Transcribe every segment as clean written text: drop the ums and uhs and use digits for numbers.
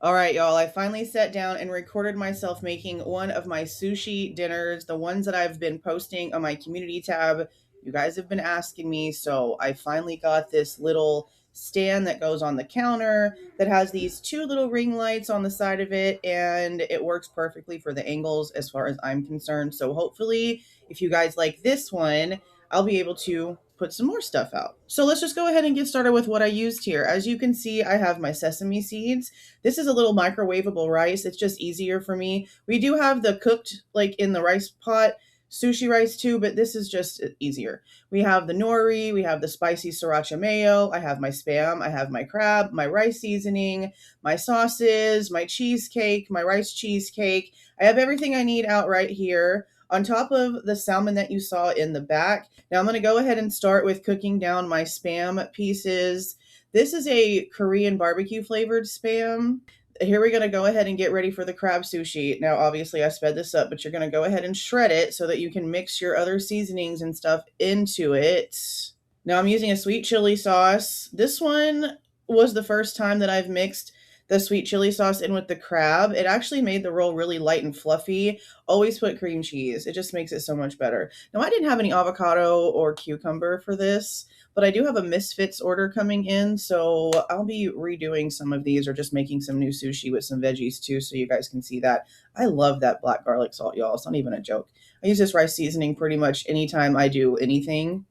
All right, y'all, I finally sat down and recorded myself making one of my sushi dinners, the ones that I've been posting on my community tab. You guys have been asking me, so I finally got this little stand that goes on the counter that has these two little ring lights on the side of it, and it works perfectly for the angles as far as I'm concerned. So hopefully, if you guys like this one, I'll be able to put some more stuff out. So let's just go ahead and get started with what I used here. As you can see, I have my sesame seeds. This is a little microwavable rice. It's just easier for me. We do have the cooked, like in the rice pot, sushi rice too, but this is just easier. We have the nori, we have the spicy sriracha mayo, I have my spam, I have my crab, my rice seasoning, my sauces, my cheesecake, my rice cheesecake. I have everything I need out right here on top of the salmon that you saw in the back. Now I'm going to go ahead and start with cooking down my spam pieces. This is a Korean barbecue flavored spam. Here we're going to go ahead and get ready for the crab sushi. Now, obviously, I sped this up, but you're going to go ahead and shred it so that you can mix your other seasonings and stuff into it. Now, I'm using a sweet chili sauce. This one was the first time that I've mixed the sweet chili sauce in with the crab. It actually made the roll really light and fluffy. Always put cream cheese. It just makes it so much better. Now, I didn't have any avocado or cucumber for this, but I do have a Misfits order coming in, so I'll be redoing some of these or just making some new sushi with some veggies too, so you guys can see that. I love that black garlic salt, y'all. It's not even a joke. I use this rice seasoning pretty much anytime I do anything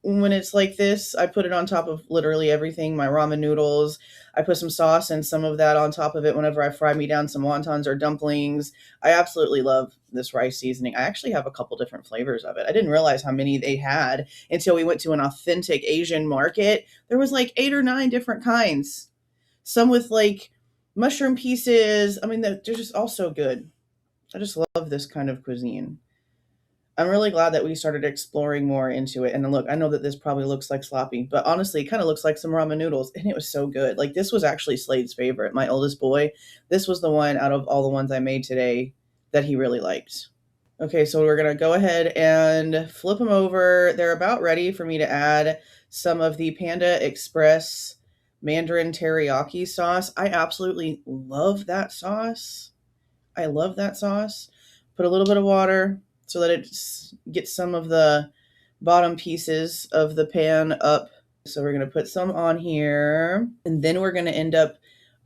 when it's like this. I put it on top of literally everything. My ramen noodles, I put some sauce and some of that on top of it whenever I fry me down some wontons or dumplings. I absolutely love this rice seasoning. I actually have a couple different flavors of it. I didn't realize how many they had until we went to an authentic Asian market. There was like 8 or 9 different kinds. Some with like mushroom pieces. I mean, they're just all so good. I just love this kind of cuisine. I'm really glad that we started exploring more into it. And look, I know that this probably looks like sloppy, but honestly, it kind of looks like some ramen noodles, and it was so good. Like this was actually Slade's favorite, my oldest boy. This was the one out of all the ones I made today that he really liked. Okay, so we're gonna go ahead and flip them over. They're about ready for me to add some of the Panda Express Mandarin teriyaki sauce. I absolutely love that sauce. I love that sauce. Put a little bit of water so that it gets some of the bottom pieces of the pan up. So we're going to put some on here. And then we're going to end up,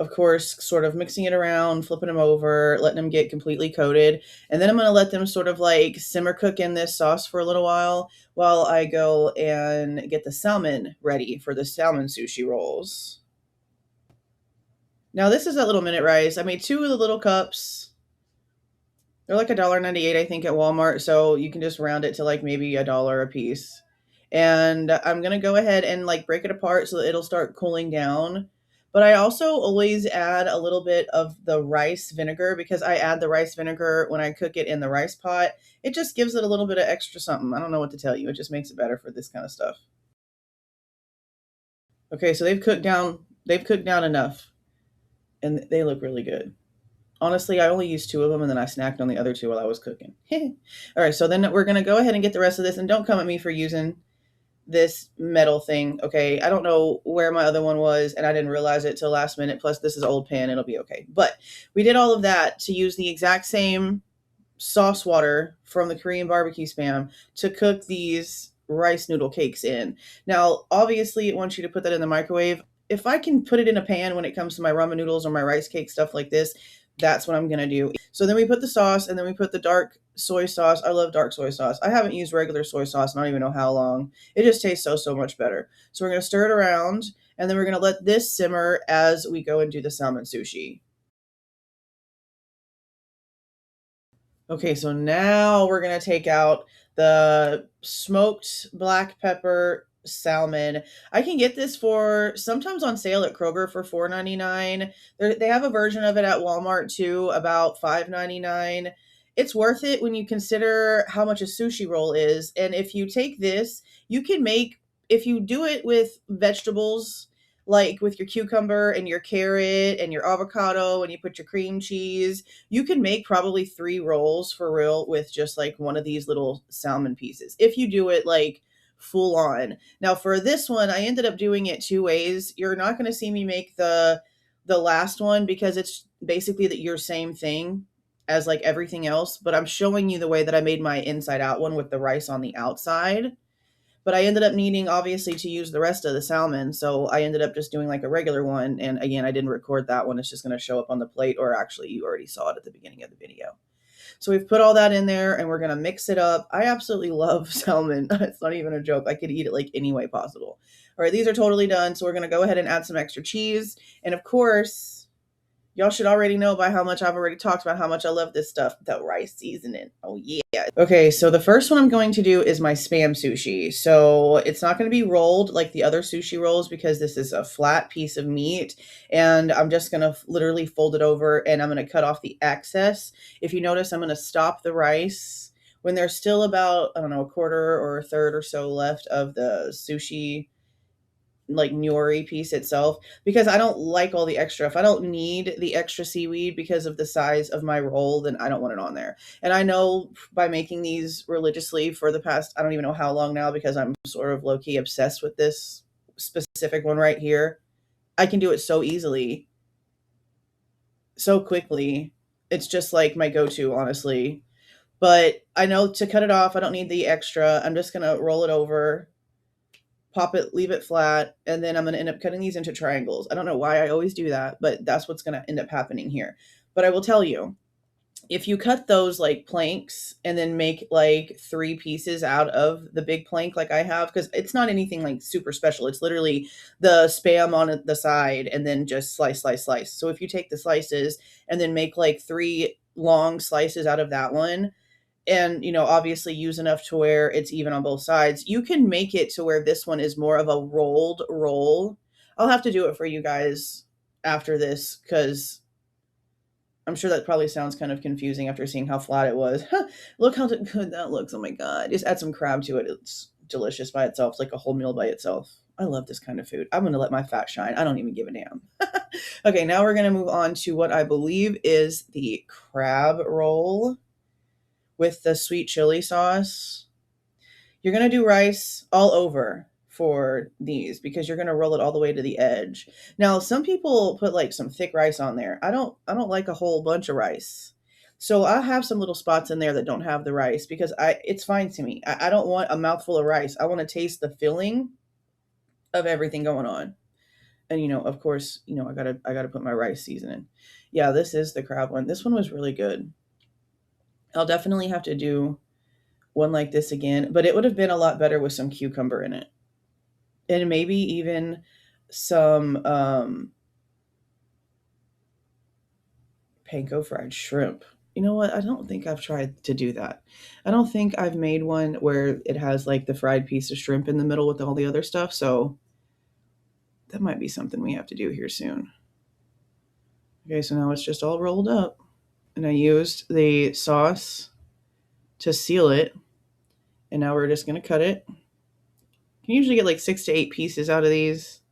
of course, sort of mixing it around, flipping them over, letting them get completely coated. And then I'm going to let them sort of like simmer cook in this sauce for a little while I go and get the salmon ready for the salmon sushi rolls. Now this is that little minute rice. I made 2 of the little cups. They're like $1.98, I think, at Walmart, so you can just round it to like maybe $1 a piece. And I'm gonna go ahead and like break it apart so that it'll start cooling down. But I also always add a little bit of the rice vinegar because I add the rice vinegar when I cook it in the rice pot. It just gives it a little bit of extra something. I don't know what to tell you. It just makes it better for this kind of stuff. Okay, so they've cooked down enough and they look really good. Honestly, I only used 2 of them and then I snacked on the other 2 while I was cooking. All right, so then we're going to go ahead and get the rest of this. And don't come at me for using this metal thing, okay? I don't know where my other one was and I didn't realize it till last minute. Plus, this is old pan. It'll be okay. But we did all of that to use the exact same sauce water from the Korean barbecue spam to cook these rice noodle cakes in. Now, obviously, it wants you to put that in the microwave. If I can put it in a pan when it comes to my ramen noodles or my rice cake, stuff like this, that's what I'm going to do. So then we put the sauce and then we put the dark soy sauce. I love dark soy sauce. I haven't used regular soy sauce. I don't even know how long. It just tastes so much better. So we're going to stir it around and then we're going to let this simmer as we go and do the salmon sushi. Okay, so now we're going to take out the smoked black pepper salmon. I can get this for sometimes on sale at Kroger for $4.99. They have a version of it at Walmart too, about $5.99. It's worth it when you consider how much a sushi roll is. And if you take this, you can make, if you do it with vegetables, like with your cucumber and your carrot and your avocado, and you put your cream cheese, you can make probably 3 rolls for real with just like one of these little salmon pieces. If you do it like full on. Now for this one, I ended up doing it 2 ways. You're not going to see me make the the last one because it's basically your same thing as like everything else, but I'm showing you the way that I made my inside out one with the rice on the outside. But I ended up needing obviously to use the rest of the salmon, so I ended up just doing like a regular one. And again, I didn't record that one. It's just going to show up on the plate, or actually you already saw it at the beginning of the video. So we've put all that in there and we're going to mix it up. I absolutely love salmon. It's not even a joke. I could eat it like any way possible. All right, these are totally done. So we're going to go ahead and add some extra cheese. And of course, y'all should already know by how much I've already talked about how much I love this stuff, the rice seasoning. Oh, yeah. Okay, so the first one I'm going to do is my Spam sushi. So it's not going to be rolled like the other sushi rolls because this is a flat piece of meat. And I'm just going to literally fold it over and I'm going to cut off the excess. If you notice, I'm going to stop the rice when there's still about, I don't know, a quarter or a third or so left of the sushi like nori piece itself, because I don't like all the extra. If I don't need the extra seaweed because of the size of my roll, then I don't want it on there. And I know by making these religiously for the past, I don't even know how long now, because I'm sort of low-key obsessed with this specific one right here, I can do it so easily, so quickly. It's just like my go-to, honestly. But I know to cut it off, I don't need the extra. I'm just going to roll it over, pop it, leave it flat, and then I'm going to end up cutting these into triangles. I don't know why I always do that, but that's what's going to end up happening here. But I will tell you, if you cut those like planks and then make like 3 pieces out of the big plank like I have, because it's not anything like super special. It's literally the Spam on the side and then just slice, slice, slice. So if you take the slices and then make like 3 long slices out of that one, and obviously use enough to where it's even on both sides, you can make it to where this one is more of a rolled roll. I'll have to do it for you guys after this because I'm sure that probably sounds kind of confusing after seeing how flat it was. Look how good that looks. Oh my god, just add some crab to it. It's delicious by itself. It's like a whole meal by itself. I love this kind of food. I'm gonna let my fat shine. I don't even give a damn. Okay, now we're gonna move on to what I believe is the crab roll with the sweet chili sauce. You're going to do rice all over for these because you're going to roll it all the way to the edge. Now, some people put like some thick rice on there. I don't like a whole bunch of rice. So I have some little spots in there that don't have the rice because it's fine to me. I don't want a mouthful of rice. I want to taste the filling of everything going on. And of course, I gotta put my rice seasoning. Yeah, this is the crab one. This one was really good. I'll definitely have to do one like this again, but it would have been a lot better with some cucumber in it. And maybe even some panko fried shrimp. You know what? I don't think I've tried to do that. I don't think I've made one where it has like the fried piece of shrimp in the middle with all the other stuff. So that might be something we have to do here soon. Okay, so now it's just all rolled up. And I used the sauce to seal it. And now we're just going to cut it. You can usually get like 6 to 8 pieces out of these.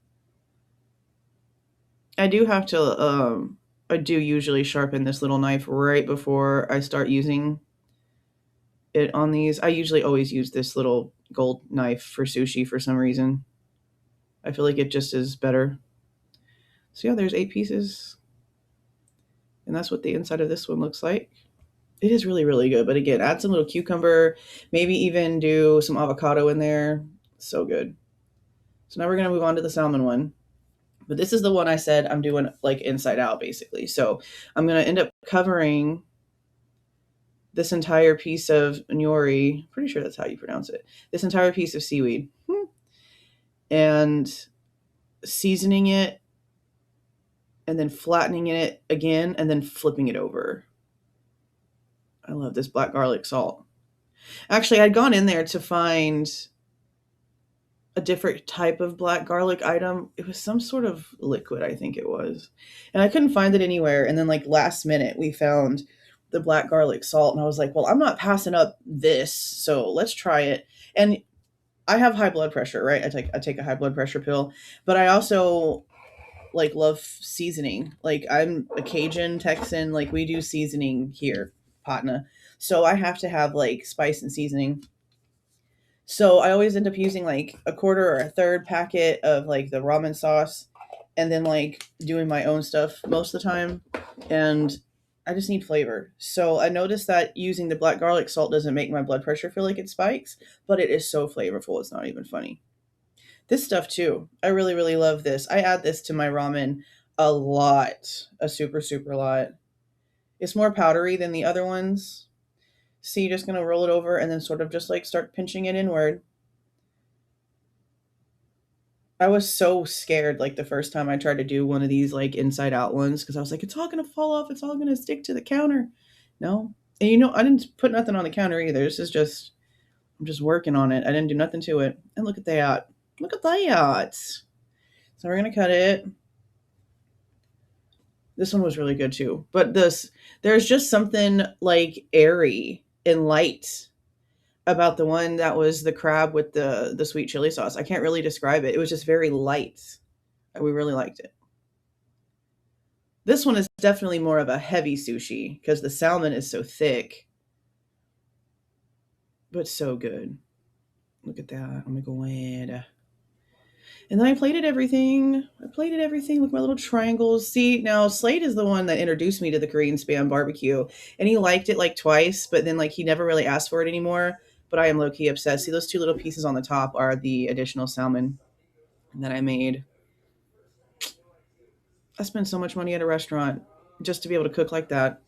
I do have to, I do usually sharpen this little knife right before I start using it on these. I usually always use this little gold knife for sushi for some reason. I feel like it just is better. So yeah, there's 8 pieces. And that's what the inside of this one looks like. It is really, really good. But again, add some little cucumber, maybe even do some avocado in there. So good. So now we're going to move on to the salmon one. But this is the one I said I'm doing like inside out, basically. So I'm going to end up covering this entire piece of nori. Pretty sure that's how you pronounce it. This entire piece of seaweed. And seasoning it. And then flattening it again. And then flipping it over. I love this black garlic salt. Actually, I'd gone in there to find a different type of black garlic item. It was some sort of liquid, I think it was. And I couldn't find it anywhere. And then like last minute, we found the black garlic salt. And I was like, well, I'm not passing up this. So let's try it. And I have high blood pressure, right? I take a high blood pressure pill. But I also like love seasoning. Like I'm a Cajun Texan. Like we do seasoning here, Patna. So I have to have like spice and seasoning. So I always end up using like a quarter or a third packet of like the ramen sauce. and then like doing my own stuff most of the time. And I just need flavor. So I noticed that using the black garlic salt doesn't make my blood pressure feel like it spikes, but it is so flavorful. It's not even funny. This stuff too. I really, really love this. I add this to my ramen a lot, a super, super lot. It's more powdery than the other ones. So you're just gonna roll it over and then sort of just like start pinching it inward. I was so scared like the first time I tried to do one of these like inside out ones because I was like, it's all gonna fall off, it's all gonna stick to the counter. No. And I didn't put nothing on the counter either. This is just I'm just working on it. I didn't do nothing to it. And look at that. Look at that. So we're gonna cut it. This one was really good too. But there's just something like airy and light about the one that was the crab with the sweet chili sauce. I can't really describe it. It was just very light. We really liked it. This one is definitely more of a heavy sushi because the salmon is so thick, but so good. Look at that. Oh my god. And then I plated everything. I plated everything with my little triangles. See, now Slade is the one that introduced me to the Korean Spam barbecue, and he liked it like twice, but then like he never really asked for it anymore. But I am low key obsessed. See, those two little pieces on the top are the additional salmon that I made. I spent so much money at a restaurant just to be able to cook like that.